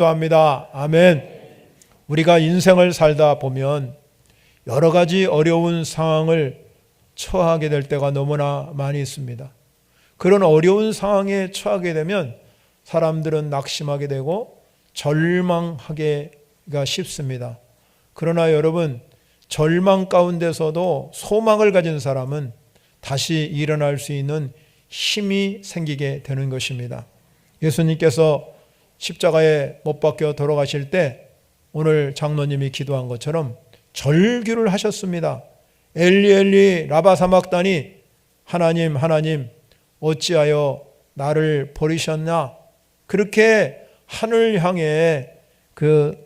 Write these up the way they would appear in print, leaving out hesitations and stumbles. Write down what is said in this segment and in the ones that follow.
합니다. 아멘. 우리가 인생을 살다 보면 여러 가지 어려운 상황을 처하게 될 때가 너무나 많이 있습니다. 그런 어려운 상황에 처하게 되면 사람들은 낙심하게 되고 절망하기가 쉽습니다. 그러나 여러분, 절망 가운데서도 소망을 가진 사람은 다시 일어날 수 있는 힘이 생기게 되는 것입니다. 예수님께서 십자가에 못 박혀 돌아가실 때 오늘 장로님이 기도한 것처럼 절규를 하셨습니다. 엘리 엘리 라바 사막다니, 하나님 하나님 어찌하여 나를 버리셨나. 그렇게 하늘 향해 그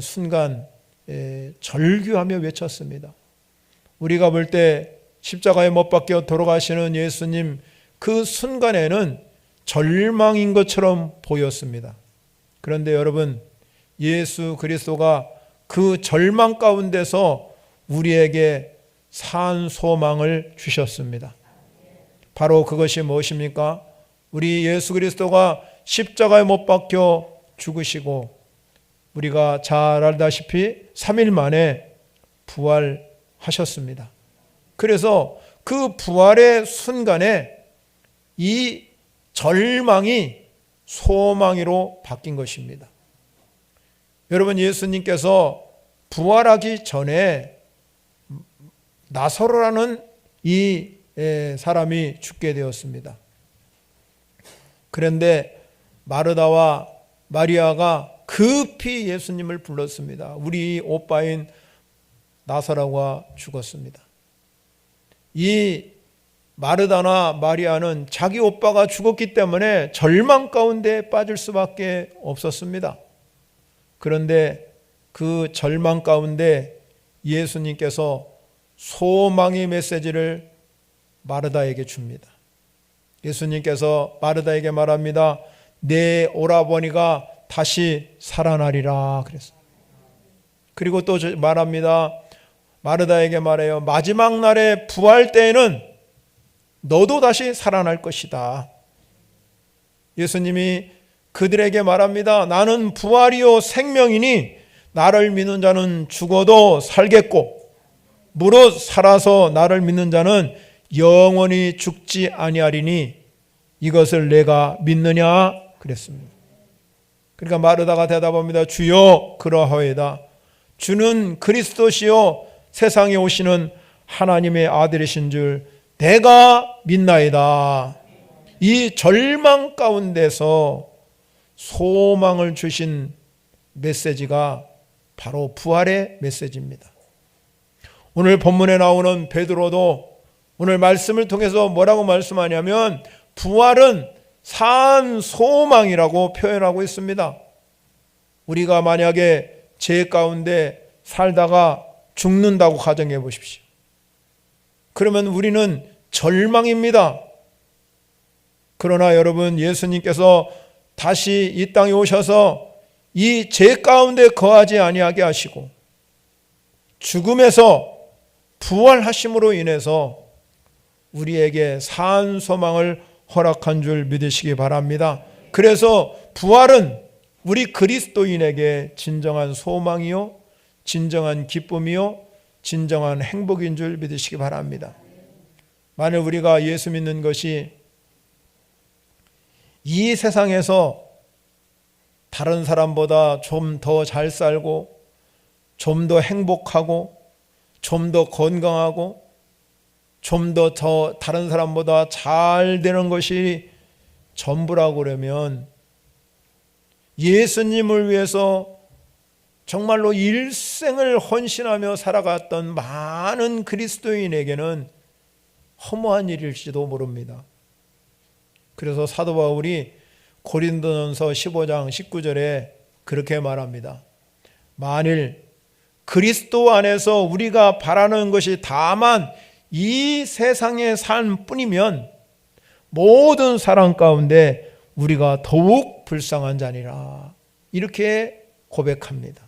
순간 절규하며 외쳤습니다. 우리가 볼 때 십자가에 못 박혀 돌아가시는 예수님, 그 순간에는 절망인 것처럼 보였습니다. 그런데 여러분, 예수 그리스도가 그 절망 가운데서 우리에게 산 소망을 주셨습니다. 바로 그것이 무엇입니까? 우리 예수 그리스도가 십자가에 못 박혀 죽으시고 우리가 잘 알다시피 3일 만에 부활하셨습니다. 그래서 그 부활의 순간에 이 절망이 소망으로 바뀐 것입니다. 여러분, 예수님께서 부활하기 전에 나사로라는 이 사람이 죽게 되었습니다. 그런데 마르다와 마리아가 급히 예수님을 불렀습니다. 우리 오빠인 나사로가 죽었습니다. 이 마르다나 마리아는 자기 오빠가 죽었기 때문에 절망 가운데 빠질 수밖에 없었습니다. 그런데 그 절망 가운데 예수님께서 소망의 메시지를 마르다에게 줍니다. 예수님께서 마르다에게 말합니다. 내 오라버니가 다시 살아나리라 그랬어요. 그리고 또 말합니다. 마르다에게 말해요. 마지막 날에 부활 때에는 너도 다시 살아날 것이다. 예수님이 그들에게 말합니다. 나는 부활이요 생명이니 나를 믿는 자는 죽어도 살겠고 무릇 살아서 나를 믿는 자는 영원히 죽지 아니하리니 이것을 내가 믿느냐 그랬습니다. 그러니까 마르다가 대답합니다. 주여 그러하오이다. 주는 그리스도시요 세상에 오시는 하나님의 아들이신 줄 내가 믿나이다. 이 절망 가운데서 소망을 주신 메시지가 바로 부활의 메시지입니다. 오늘 본문에 나오는 베드로도 오늘 말씀을 통해서 뭐라고 말씀하냐면 부활은 산 소망이라고 표현하고 있습니다. 우리가 만약에 죄 가운데 살다가 죽는다고 가정해 보십시오. 그러면 우리는 절망입니다. 그러나 여러분, 예수님께서 다시 이 땅에 오셔서 이 죄 가운데 거하지 아니하게 하시고 죽음에서 부활하심으로 인해서 우리에게 산 소망을 허락한 줄 믿으시기 바랍니다. 그래서 부활은 우리 그리스도인에게 진정한 소망이요, 진정한 기쁨이요, 진정한 행복인 줄 믿으시기 바랍니다. 만일 우리가 예수 믿는 것이 이 세상에서 다른 사람보다 좀 더 잘 살고 좀 더 행복하고 좀 더 건강하고 좀 더 다른 사람보다 잘 되는 것이 전부라고 그러면 예수님을 위해서 정말로 일생을 헌신하며 살아갔던 많은 그리스도인에게는 허무한 일일지도 모릅니다. 그래서 사도 바울이 고린도전서 15장 19절에 그렇게 말합니다. 만일 그리스도 안에서 우리가 바라는 것이 다만 이 세상의 삶뿐이면 모든 사람 가운데 우리가 더욱 불쌍한 자니라. 이렇게 고백합니다.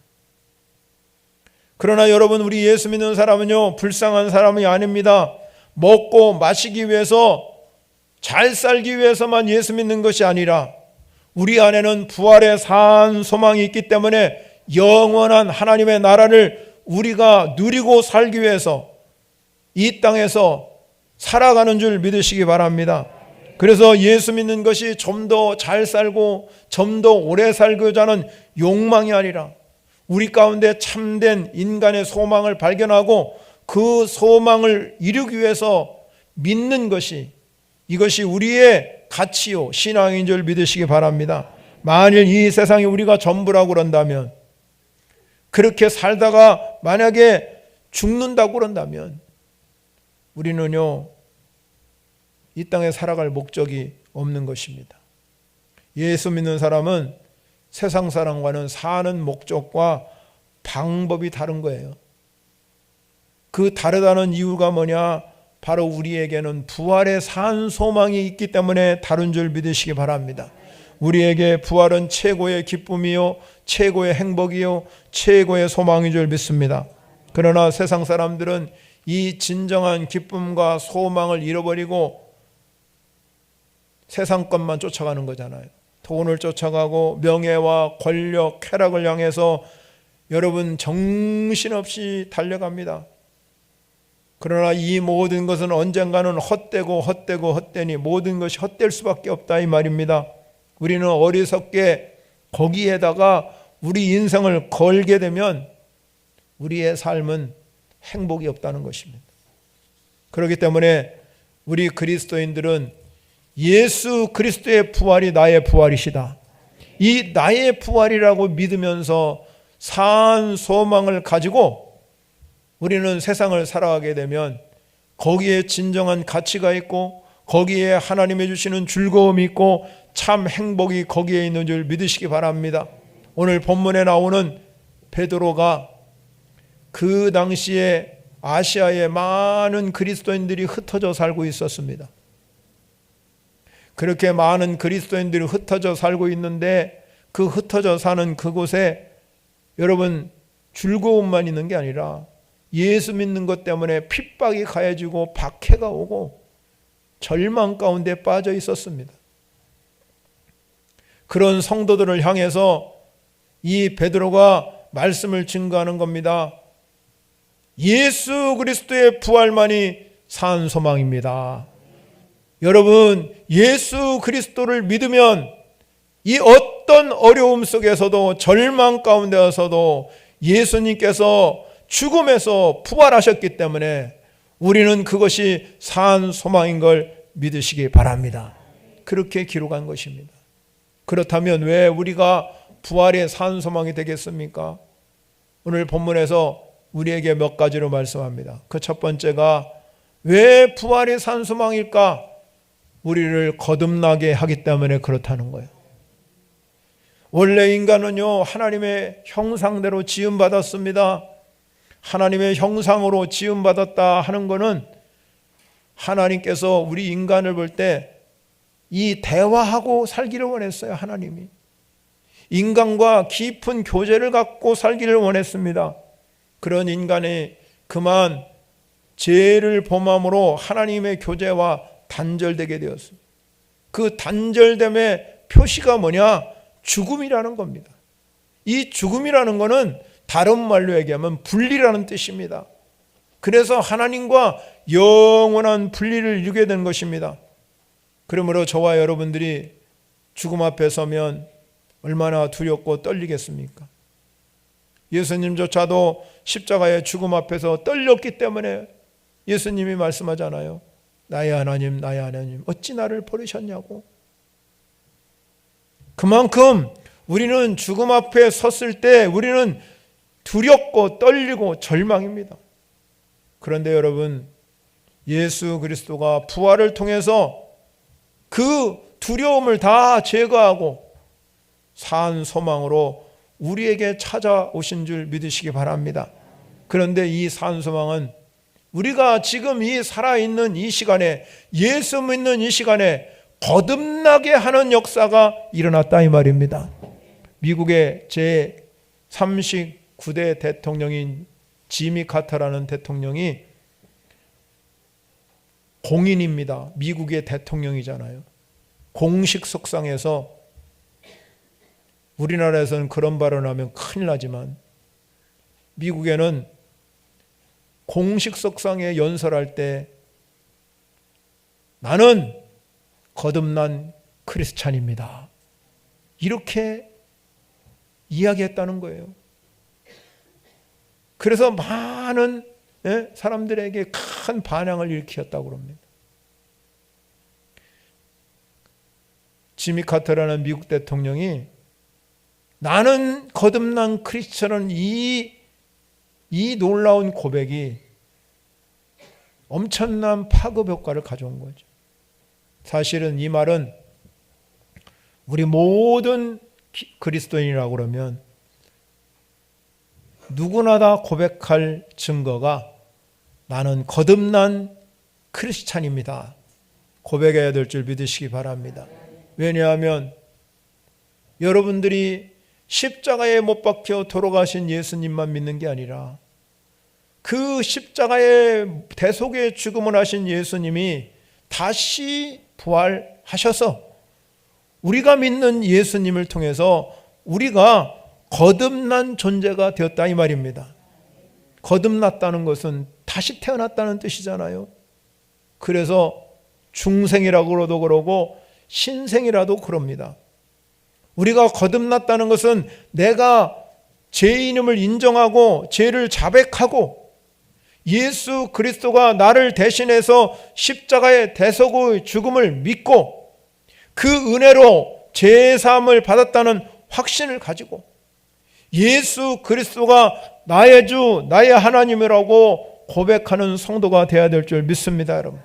그러나 여러분, 우리 예수 믿는 사람은요, 불쌍한 사람이 아닙니다. 먹고 마시기 위해서, 잘 살기 위해서만 예수 믿는 것이 아니라 우리 안에는 부활의 산 소망이 있기 때문에 영원한 하나님의 나라를 우리가 누리고 살기 위해서 이 땅에서 살아가는 줄 믿으시기 바랍니다. 그래서 예수 믿는 것이 좀 더 잘 살고 좀 더 오래 살고자 하는 욕망이 아니라 우리 가운데 참된 인간의 소망을 발견하고 그 소망을 이루기 위해서 믿는 것이, 이것이 우리의 가치요 신앙인 줄 믿으시기 바랍니다. 만일 이 세상이 우리가 전부라고 그런다면, 그렇게 살다가 만약에 죽는다고 그런다면 우리는요 이 땅에 살아갈 목적이 없는 것입니다. 예수 믿는 사람은 세상 사람과는 사는 목적과 방법이 다른 거예요. 그 다르다는 이유가 뭐냐? 바로 우리에게는 부활의 산 소망이 있기 때문에 다른 줄 믿으시기 바랍니다. 우리에게 부활은 최고의 기쁨이요 최고의 행복이요 최고의 소망인 줄 믿습니다. 그러나 세상 사람들은 이 진정한 기쁨과 소망을 잃어버리고 세상 것만 쫓아가는 거잖아요. 돈을 쫓아가고 명예와 권력, 쾌락을 향해서 여러분 정신없이 달려갑니다. 그러나 이 모든 것은 언젠가는 헛되니 모든 것이 헛될 수밖에 없다 이 말입니다. 우리는 어리석게 거기에다가 우리 인생을 걸게 되면 우리의 삶은 행복이 없다는 것입니다. 그렇기 때문에 우리 그리스도인들은 예수 그리스도의 부활이 나의 부활이시다, 이 나의 부활이라고 믿으면서 산 소망을 가지고 우리는 세상을 살아가게 되면 거기에 진정한 가치가 있고 거기에 하나님이 주시는 즐거움이 있고 참 행복이 거기에 있는 줄 믿으시기 바랍니다. 오늘 본문에 나오는 베드로가 그 당시에 아시아에 많은 그리스도인들이 흩어져 살고 있었습니다. 그렇게 많은 그리스도인들이 흩어져 살고 있는데 그 흩어져 사는 그곳에 여러분 즐거움만 있는 게 아니라 예수 믿는 것 때문에 핍박이 가해지고 박해가 오고 절망 가운데 빠져 있었습니다. 그런 성도들을 향해서 이 베드로가 말씀을 증거하는 겁니다. 예수 그리스도의 부활만이 산 소망입니다. 여러분, 예수 그리스도를 믿으면 이 어떤 어려움 속에서도 절망 가운데서도 예수님께서 죽음에서 부활하셨기 때문에 우리는 그것이 산 소망인 걸 믿으시기 바랍니다. 그렇게 기록한 것입니다. 그렇다면 왜 우리가 부활의 산 소망이 되겠습니까? 오늘 본문에서 우리에게 몇 가지로 말씀합니다. 그 첫 번째가 왜 부활의 산 소망일까? 우리를 거듭나게 하기 때문에 그렇다는 거예요. 원래 인간은요 하나님의 형상대로 지음받았습니다. 하나님의 형상으로 지음받았다 하는 것은 하나님께서 우리 인간을 볼 때 이 대화하고 살기를 원했어요. 하나님이 인간과 깊은 교제를 갖고 살기를 원했습니다. 그런 인간이 그만 죄를 범함으로 하나님의 교제와 단절되게 되었습니다. 그 단절됨의 표시가 뭐냐? 죽음이라는 겁니다. 이 죽음이라는 것은 다른 말로 얘기하면 분리라는 뜻입니다. 그래서 하나님과 영원한 분리를 이루게 된 것입니다. 그러므로 저와 여러분들이 죽음 앞에 서면 얼마나 두렵고 떨리겠습니까? 예수님조차도 십자가의 죽음 앞에서 떨렸기 때문에 예수님이 말씀하잖아요. 나의 하나님, 나의 하나님, 어찌 나를 버리셨냐고. 그만큼 우리는 죽음 앞에 섰을 때 우리는 두렵고 떨리고 절망입니다. 그런데 여러분, 예수 그리스도가 부활을 통해서 그 두려움을 다 제거하고 산 소망으로 우리에게 찾아오신 줄 믿으시기 바랍니다. 그런데 이 산 소망은 우리가 지금 이 살아있는 이 시간에, 예수 믿는 이 시간에 거듭나게 하는 역사가 일어났다 이 말입니다. 미국의 제39대 대통령인 지미 카터라는 대통령이 공인입니다. 미국의 대통령이잖아요. 공식 석상에서 우리나라에서는 그런 발언하면 큰일 나지만 미국에는 공식 석상에 연설할 때 나는 거듭난 크리스찬입니다, 이렇게 이야기했다는 거예요. 그래서 많은 사람들에게 큰 반향을 일으켰다고 합니다. 지미 카터라는 미국 대통령이 나는 거듭난 크리스찬은 이 놀라운 고백이 엄청난 파급 효과를 가져온 거죠. 사실은 이 말은 우리 모든 그리스도인이라고 그러면 누구나 다 고백할 증거가 나는 거듭난 크리스찬입니다, 고백해야 될 줄 믿으시기 바랍니다. 왜냐하면 여러분들이 십자가에 못 박혀 돌아가신 예수님만 믿는 게 아니라 그 십자가에 대속의 죽음을 하신 예수님이 다시 부활하셔서 우리가 믿는 예수님을 통해서 우리가 거듭난 존재가 되었다, 이 말입니다. 거듭났다는 것은 다시 태어났다는 뜻이잖아요. 그래서 중생이라고도 그러고 신생이라도 그럽니다. 우리가 거듭났다는 것은 내가 죄인임을 인정하고 죄를 자백하고 예수 그리스도가 나를 대신해서 십자가의 대속의 죽음을 믿고 그 은혜로 죄사함을 받았다는 확신을 가지고 예수 그리스도가 나의 주, 나의 하나님이라고 고백하는 성도가 되어야 될 줄 믿습니다, 여러분.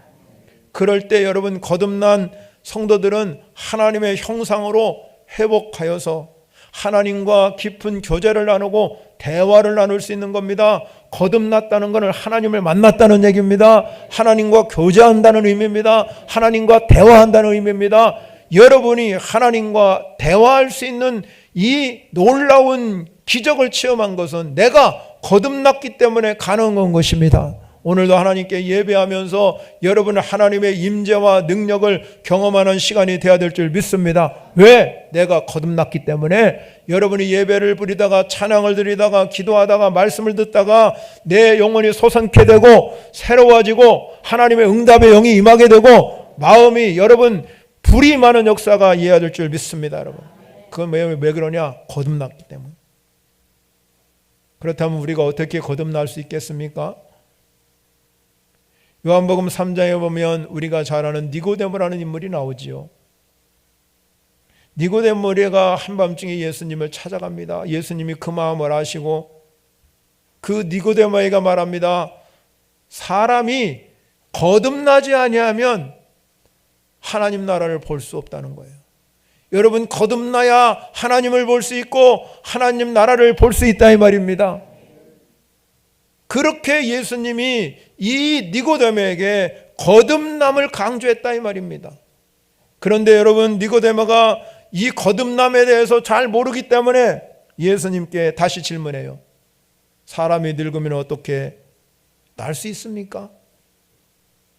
그럴 때 여러분, 거듭난 성도들은 하나님의 형상으로 회복하여서 하나님과 깊은 교제를 나누고 대화를 나눌 수 있는 겁니다. 거듭났다는 것은 하나님을 만났다는 얘기입니다. 하나님과 교제한다는 의미입니다. 하나님과 대화한다는 의미입니다. 여러분이 하나님과 대화할 수 있는 이 놀라운 기적을 체험한 것은 내가 거듭났기 때문에 가능한 것입니다. 오늘도 하나님께 예배하면서 여러분은 하나님의 임재와 능력을 경험하는 시간이 되어야 될 줄 믿습니다. 왜? 내가 거듭났기 때문에. 여러분이 예배를 부리다가 찬양을 드리다가 기도하다가 말씀을 듣다가 내 영혼이 솟아나게 되고 새로워지고 하나님의 응답의 영이 임하게 되고 마음이 여러분 불이 많은 역사가 이해해야 될 줄 믿습니다, 여러분. 그건 왜 그러냐? 거듭났기 때문에. 그렇다면 우리가 어떻게 거듭날 수 있겠습니까? 요한복음 3장에 보면 우리가 잘 아는 니고데모라는 인물이 나오지요. 니고데모가 한밤중에 예수님을 찾아갑니다. 예수님이 그 마음을 아시고 그 니고데모가 말합니다. 사람이 거듭나지 아니하면 하나님 나라를 볼 수 없다는 거예요. 여러분, 거듭나야 하나님을 볼 수 있고 하나님 나라를 볼 수 있다, 이 말입니다. 그렇게 예수님이 이 니고데모에게 거듭남을 강조했다, 이 말입니다. 그런데 여러분, 니고데모가 이 거듭남에 대해서 잘 모르기 때문에 예수님께 다시 질문해요. 사람이 늙으면 어떻게 날 수 있습니까?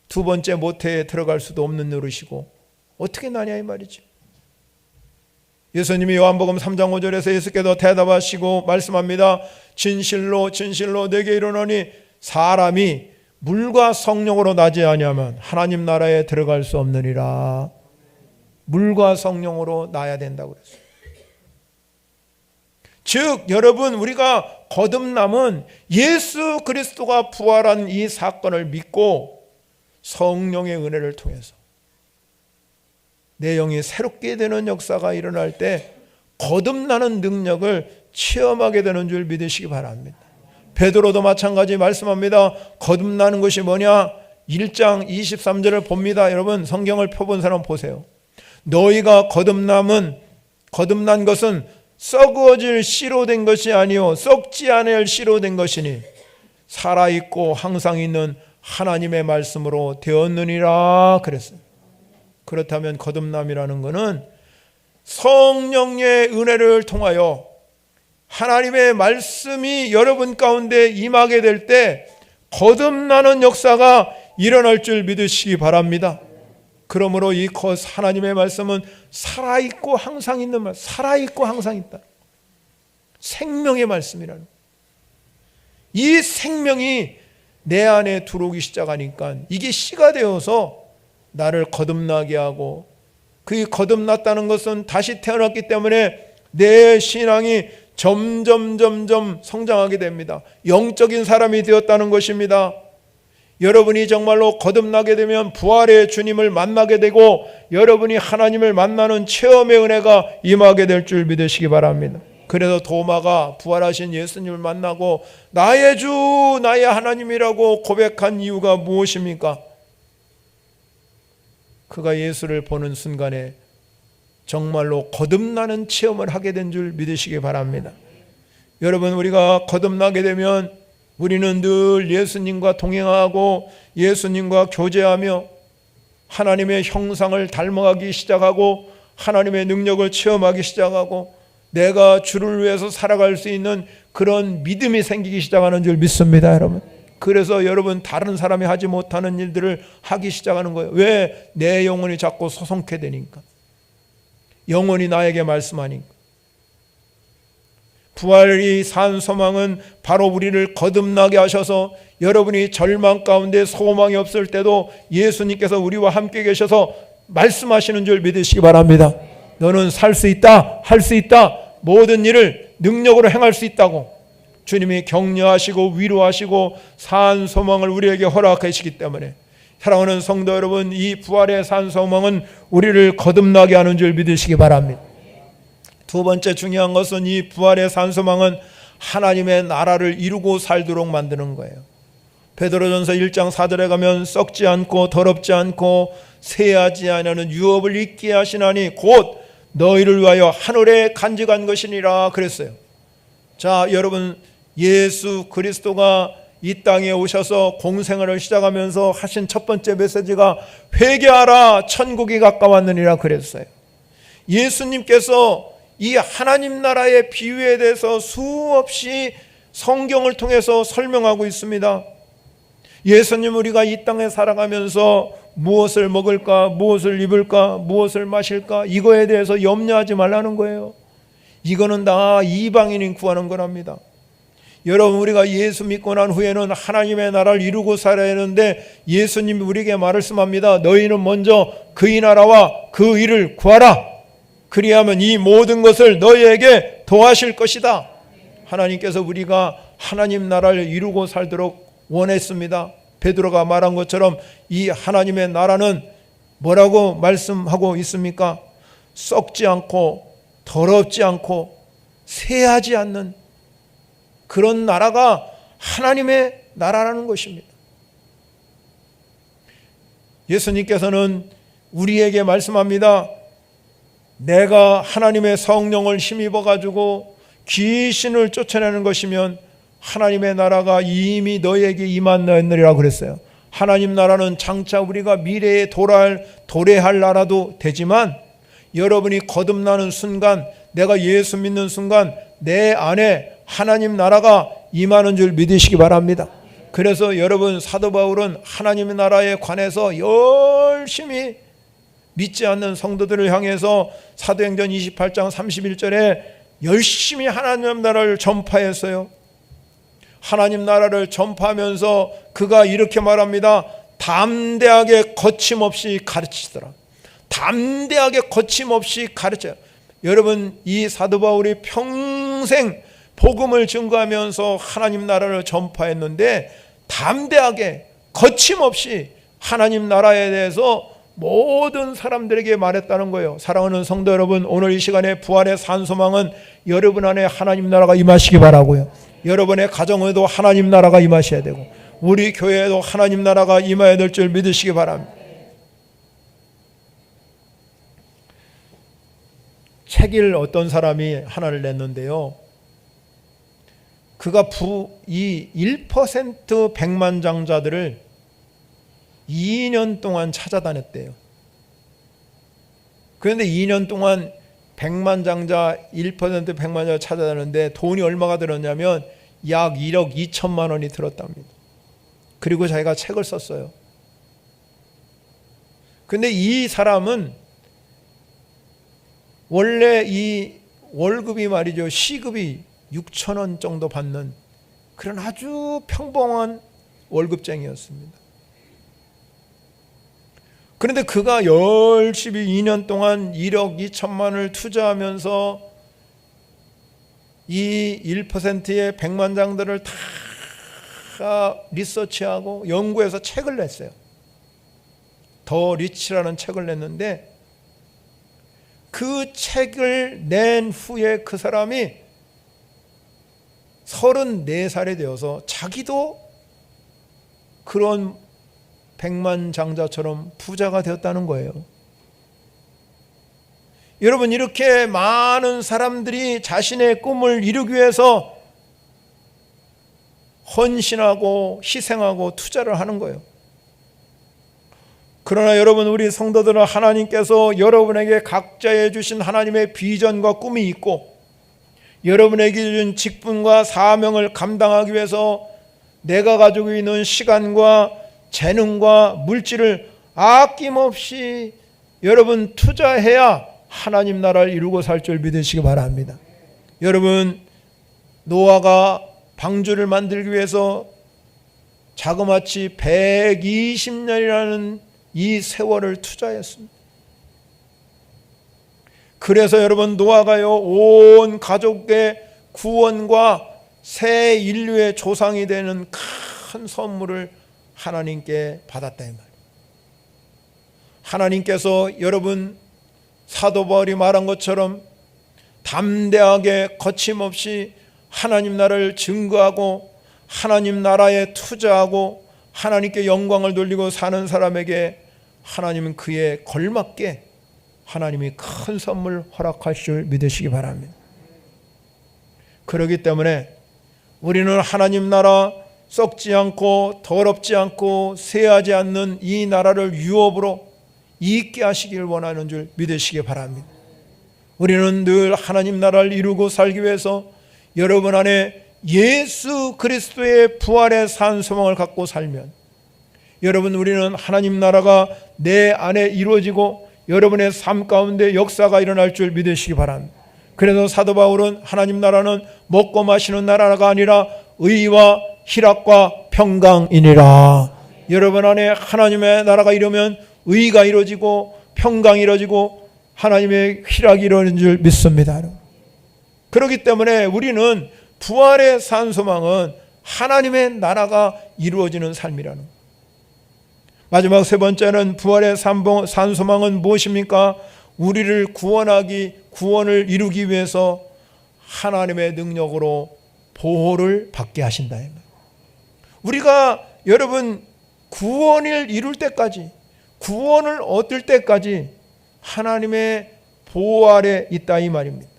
두 번째 모태에 들어갈 수도 없는 노릇이고 어떻게 나냐, 이 말이죠. 예수님이 요한복음 3장 5절에서 예수께서 대답하시고 말씀합니다. 진실로 진실로 내게 이르노니 사람이 물과 성령으로 나지 아니하면 하나님 나라에 들어갈 수 없느니라. 물과 성령으로 나야 된다고 그랬어요. 즉 여러분, 우리가 거듭남은 예수 그리스도가 부활한 이 사건을 믿고 성령의 은혜를 통해서 내 영이 새롭게 되는 역사가 일어날 때 거듭나는 능력을 체험하게 되는 줄 믿으시기 바랍니다. 베드로도 마찬가지 말씀합니다. 거듭나는 것이 뭐냐? 1장 23절을 봅니다. 여러분, 성경을 펴본 사람 보세요. 너희가 거듭난 것은 썩어질 씨로 된 것이 아니요 썩지 않을 씨로 된 것이니 살아있고 항상 있는 하나님의 말씀으로 되었느니라 그랬어요. 그렇다면 거듭남이라는 것은 성령의 은혜를 통하여 하나님의 말씀이 여러분 가운데 임하게 될 때 거듭나는 역사가 일어날 줄 믿으시기 바랍니다. 그러므로 이 하나님의 말씀은 살아있고 항상 있는 말, 살아있고 항상 있다. 생명의 말씀이라는, 이 생명이 내 안에 들어오기 시작하니까 이게 씨가 되어서 나를 거듭나게 하고, 그 거듭났다는 것은 다시 태어났기 때문에 내 신앙이 점점 성장하게 됩니다. 영적인 사람이 되었다는 것입니다. 여러분이 정말로 거듭나게 되면 부활의 주님을 만나게 되고 여러분이 하나님을 만나는 체험의 은혜가 임하게 될 줄 믿으시기 바랍니다. 그래서 도마가 부활하신 예수님을 만나고 나의 주 나의 하나님이라고 고백한 이유가 무엇입니까? 그가 예수를 보는 순간에 정말로 거듭나는 체험을 하게 된 줄 믿으시기 바랍니다. 여러분, 우리가 거듭나게 되면 우리는 늘 예수님과 동행하고 예수님과 교제하며 하나님의 형상을 닮아가기 시작하고 하나님의 능력을 체험하기 시작하고 내가 주를 위해서 살아갈 수 있는 그런 믿음이 생기기 시작하는 줄 믿습니다, 여러분. 그래서 여러분, 다른 사람이 하지 못하는 일들을 하기 시작하는 거예요. 왜? 내 영혼이 자꾸 소송케 되니까. 영혼이 나에게 말씀하니까. 부활이 산 소망은 바로 우리를 거듭나게 하셔서 여러분이 절망 가운데 소망이 없을 때도 예수님께서 우리와 함께 계셔서 말씀하시는 줄 믿으시기 바랍니다. 너는 살 수 있다, 할 수 있다, 모든 일을 능력으로 행할 수 있다고 주님이 격려하시고 위로하시고 산 소망을 우리에게 허락하시기 때문에, 사랑하는 성도 여러분, 이 부활의 산 소망은 우리를 거듭나게 하는 줄 믿으시기 바랍니다. 두 번째 중요한 것은 이 부활의 산 소망은 하나님의 나라를 이루고 살도록 만드는 거예요. 베드로전서 1장 4절에 가면 썩지 않고 더럽지 않고 쇠하지 아니하는 유업을 잊게 하시나니 곧 너희를 위하여 하늘에 간직한 것이니라 그랬어요. 자, 여러분, 예수 그리스도가 이 땅에 오셔서 공생활을 시작하면서 하신 첫 번째 메시지가 회개하라 천국이 가까웠느니라 그랬어요. 예수님께서 이 하나님 나라의 비유에 대해서 수없이 성경을 통해서 설명하고 있습니다. 예수님, 우리가 이 땅에 살아가면서 무엇을 먹을까, 무엇을 입을까, 무엇을 마실까, 이거에 대해서 염려하지 말라는 거예요. 이거는 다 이방인이 구하는 거랍니다. 여러분, 우리가 예수 믿고 난 후에는 하나님의 나라를 이루고 살아야 하는데 예수님이 우리에게 말씀합니다. 너희는 먼저 그의 나라와 그 일을 구하라. 그리하면 이 모든 것을 너희에게 더하실 것이다. 하나님께서 우리가 하나님 나라를 이루고 살도록 원했습니다. 베드로가 말한 것처럼 이 하나님의 나라는 뭐라고 말씀하고 있습니까? 썩지 않고 더럽지 않고 쇠하지 않는 그런 나라가 하나님의 나라라는 것입니다. 예수님께서는 우리에게 말씀합니다. 내가 하나님의 성령을 힘입어 가지고 귀신을 쫓아내는 것이면 하나님의 나라가 이미 너에게 임하였느니라 그랬어요. 하나님 나라는 장차 우리가 미래에 도래할 나라도 되지만 여러분이 거듭나는 순간, 내가 예수 믿는 순간 내 안에 하나님 나라가 임하는 줄 믿으시기 바랍니다. 그래서 여러분, 사도 바울은 하나님의 나라에 관해서 열심히 믿지 않는 성도들을 향해서 사도행전 28장 31절에 열심히 하나님 나라를 전파했어요. 하나님 나라를 전파하면서 그가 이렇게 말합니다. 담대하게 거침없이 가르치더라. 담대하게 거침없이 가르쳐요. 여러분, 이 사도 바울이 평생 복음을 증거하면서 하나님 나라를 전파했는데 담대하게 거침없이 하나님 나라에 대해서 모든 사람들에게 말했다는 거예요. 사랑하는 성도 여러분, 오늘 이 시간에 부활의 산 소망은 여러분 안에 하나님 나라가 임하시기 바라고요. 여러분의 가정에도 하나님 나라가 임하셔야 되고 우리 교회에도 하나님 나라가 임해야 될 줄 믿으시기 바랍니다. 책을 어떤 사람이 하나를 냈는데요, 그가 이 1% 백만장자들을 2년 동안 찾아다녔대요. 그런데 2년 동안 백만장자 1% 백만장자 찾아다녔는데 돈이 얼마가 들었냐면 약 1억 2천만 원이 들었답니다. 그리고 자기가 책을 썼어요. 근데 이 사람은 원래 이 월급이 말이죠, 시급이 6,000원 정도 받는 그런 아주 평범한 월급쟁이였습니다. 그런데 그가 열심히 2년 동안 1억 2천만을 투자하면서 이 1%의 100만 장들을 다 리서치하고 연구해서 책을 냈어요. 더 리치라는 책을 냈는데, 그 책을 낸 후에 그 사람이 34살이 되어서 자기도 그런 100만 장자처럼 부자가 되었다는 거예요. 여러분, 이렇게 많은 사람들이 자신의 꿈을 이루기 위해서 헌신하고 희생하고 투자를 하는 거예요. 그러나 여러분, 우리 성도들은 하나님께서 여러분에게 각자에 주신 하나님의 비전과 꿈이 있고, 여러분에게 주신 직분과 사명을 감당하기 위해서 내가 가지고 있는 시간과 재능과 물질을 아낌없이 여러분 투자해야 하나님 나라를 이루고 살 줄 믿으시기 바랍니다. 여러분, 노아가 방주를 만들기 위해서 자그마치 120년이라는 이 세월을 투자했습니다. 그래서 여러분, 노아가요, 온 가족의 구원과 새 인류의 조상이 되는 큰 선물을 하나님께 받았다 이 말이에요. 하나님께서 여러분, 사도 바울이 말한 것처럼 담대하게 거침없이 하나님 나라를 증거하고 하나님 나라에 투자하고 하나님께 영광을 돌리고 사는 사람에게 하나님은 그에 걸맞게 하나님이 큰 선물 허락하실 줄 믿으시기 바랍니다. 그렇기 때문에 우리는 하나님 나라, 썩지 않고 더럽지 않고 쇠하지 않는 이 나라를 유업으로 있게 하시길 원하는 줄 믿으시기 바랍니다. 우리는 늘 하나님 나라를 이루고 살기 위해서 여러분 안에 예수 그리스도의 부활의 산 소망을 갖고 살면, 여러분, 우리는 하나님 나라가 내 안에 이루어지고 여러분의 삶 가운데 역사가 일어날 줄 믿으시기 바랍니다. 그래서 사도 바울은 하나님 나라는 먹고 마시는 나라가 아니라 의와 희락과 평강이니라. 여러분 안에 하나님의 나라가 이루면 의가 이루어지고 평강이 이루어지고 하나님의 희락이 이루어지는 줄 믿습니다. 그렇기 때문에 우리는 부활의 산 소망은 하나님의 나라가 이루어지는 삶이라는 거예요. 마지막 세 번째는 부활의 산 소망은 무엇입니까? 우리를 구원을 이루기 위해서 하나님의 능력으로 보호를 받게 하신다. 우리가 여러분 구원을 이룰 때까지, 구원을 얻을 때까지 하나님의 보호 아래 있다 이 말입니다.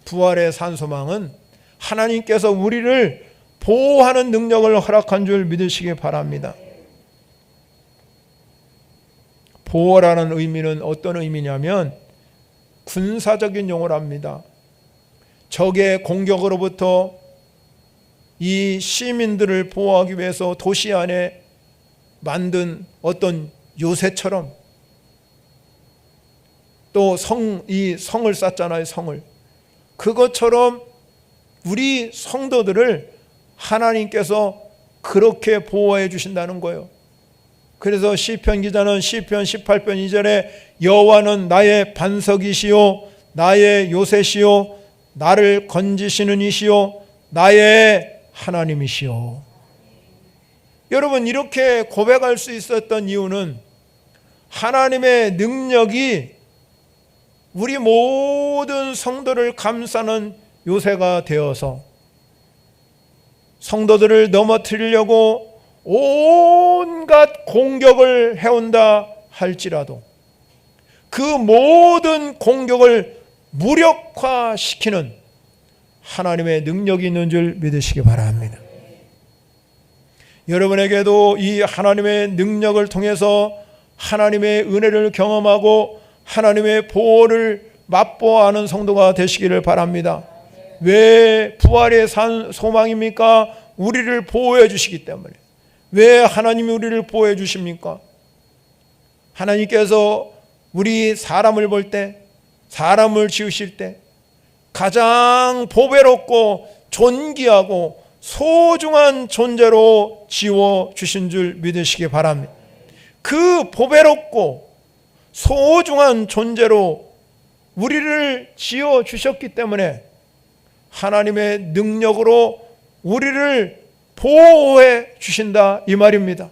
부활의 산 소망은 하나님께서 우리를 보호하는 능력을 허락한 줄 믿으시기 바랍니다. 보호라는 의미는 어떤 의미냐면 군사적인 용어를 합니다. 적의 공격으로부터 이 시민들을 보호하기 위해서 도시 안에 만든 어떤 요새처럼, 또 이 성을 쌓잖아요, 성을. 그것처럼 우리 성도들을 하나님께서 그렇게 보호해 주신다는 거예요. 그래서 시편 기자는 시편 18편 2절에 여호와는 나의 반석이시요 나의 요새시요 나를 건지시는 이시요 나의 하나님이시요. 여러분, 이렇게 고백할 수 있었던 이유는 하나님의 능력이 우리 모든 성도를 감싸는 요새가 되어서 성도들을 넘어뜨리려고 온갖 공격을 해온다 할지라도 그 모든 공격을 무력화시키는 하나님의 능력이 있는 줄 믿으시기 바랍니다. 여러분에게도 이 하나님의 능력을 통해서 하나님의 은혜를 경험하고 하나님의 보호를 맛보아하는 성도가 되시기를 바랍니다. 왜 부활의 산 소망입니까? 우리를 보호해 주시기 때문에. 왜 하나님이 우리를 보호해 주십니까? 하나님께서 우리 사람을 볼 때, 사람을 지으실 때 가장 보배롭고 존귀하고 소중한 존재로 지어주신 줄 믿으시기 바랍니다. 그 보배롭고 소중한 존재로 우리를 지어주셨기 때문에 하나님의 능력으로 우리를 보호해 주신다 이 말입니다.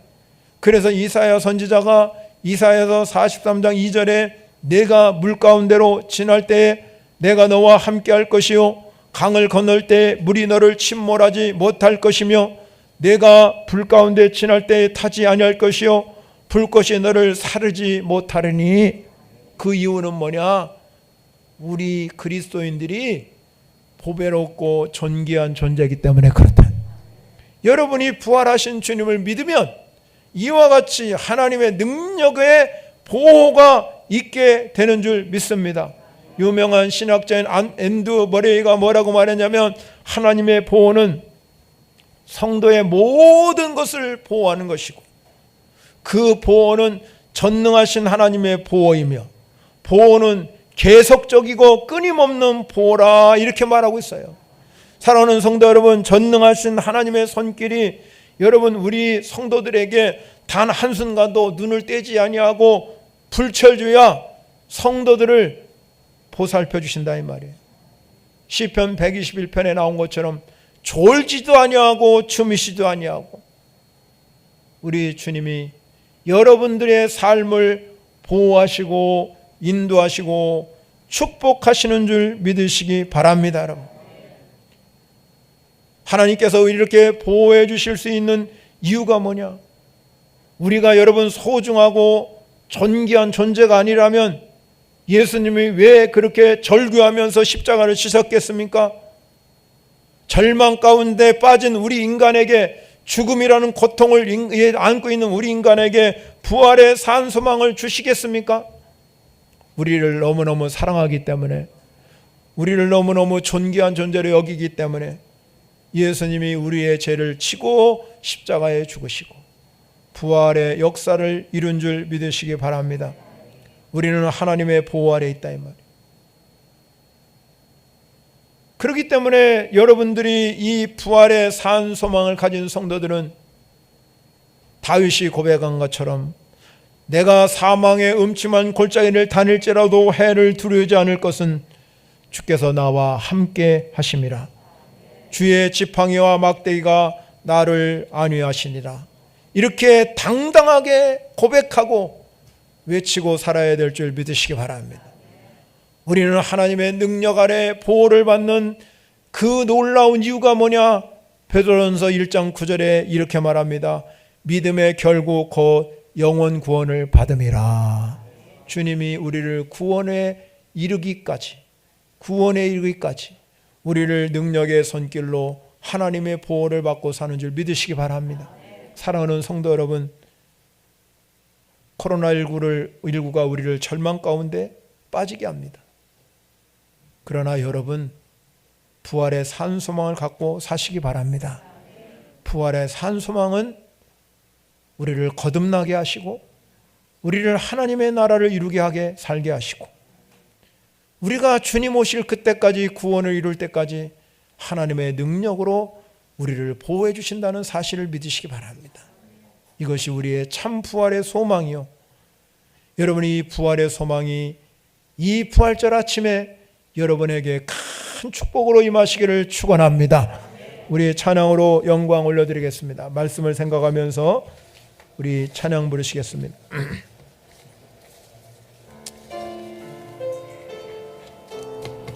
그래서 이사야 선지자가 이사야서 43장 2절에 내가 물 가운데로 지날 때에 내가 너와 함께 할 것이요 강을 건널 때 물이 너를 침몰하지 못할 것이며 내가 불 가운데 지날 때에 타지 아니할 것이요 불꽃이 너를 사르지 못하리니. 그 이유는 뭐냐? 우리 그리스도인들이 보배롭고 존귀한 존재이기 때문에 그렇다. 여러분이 부활하신 주님을 믿으면 이와 같이 하나님의 능력의 보호가 있게 되는 줄 믿습니다. 유명한 신학자인 앤드루 머레이가 뭐라고 말했냐면 하나님의 보호는 성도의 모든 것을 보호하는 것이고 그 보호는 전능하신 하나님의 보호이며 보호는 계속적이고 끊임없는 보호라 이렇게 말하고 있어요. 사랑하는 성도 여러분, 전능하신 하나님의 손길이 여러분 우리 성도들에게 단 한순간도 눈을 떼지 아니하고 불철주야 성도들을 보살펴 주신다 이 말이에요. 시편 121편에 나온 것처럼 졸지도 아니하고 주무시도 아니하고 우리 주님이 여러분들의 삶을 보호하시고 인도하시고 축복하시는 줄 믿으시기 바랍니다. 여러분, 하나님께서 이렇게 보호해 주실 수 있는 이유가 뭐냐? 우리가 여러분 소중하고 존귀한 존재가 아니라면 예수님이 왜 그렇게 절규하면서 십자가를 지셨겠습니까? 절망 가운데 빠진 우리 인간에게 죽음이라는 고통을 안고 있는 우리 인간에게 부활의 산 소망을 주시겠습니까? 우리를 너무너무 사랑하기 때문에, 우리를 너무너무 존귀한 존재로 여기기 때문에 예수님이 우리의 죄를 치고 십자가에 죽으시고 부활의 역사를 이룬 줄 믿으시기 바랍니다. 우리는 하나님의 보호 아래 있다 이 말이에요. 그렇기 때문에 여러분들이 이 부활의 산 소망을 가진 성도들은 다윗이 고백한 것처럼 내가 사망의 음침한 골짜기를 다닐지라도 해를 두려워하지 않을 것은 주께서 나와 함께 하심이라. 주의 지팡이와 막대기가 나를 안위하시니라. 이렇게 당당하게 고백하고 외치고 살아야 될 줄 믿으시기 바랍니다. 우리는 하나님의 능력 아래 보호를 받는 그 놀라운 이유가 뭐냐? 베드로전서 1장 9절에 이렇게 말합니다. 믿음의 결국 곧 영원 구원을 받음이라. 주님이 우리를 구원에 이르기까지 우리를 능력의 손길로 하나님의 보호를 받고 사는 줄 믿으시기 바랍니다. 사랑하는 성도 여러분, 코로나19가 우리를 절망 가운데 빠지게 합니다. 그러나 여러분, 부활의 산 소망을 갖고 사시기 바랍니다. 부활의 산 소망은 우리를 거듭나게 하시고 우리를 하나님의 나라를 이루게 하게 살게 하시고 우리가 주님 오실 그때까지 구원을 이룰 때까지 하나님의 능력으로 우리를 보호해 주신다는 사실을 믿으시기 바랍니다. 이것이 우리의 참 부활의 소망이요, 여러분이 이 부활의 소망이 이 부활절 아침에 여러분에게 큰 축복으로 임하시기를 축원합니다. 우리 찬양으로 영광 올려드리겠습니다. 말씀을 생각하면서 우리 찬양 부르시겠습니다.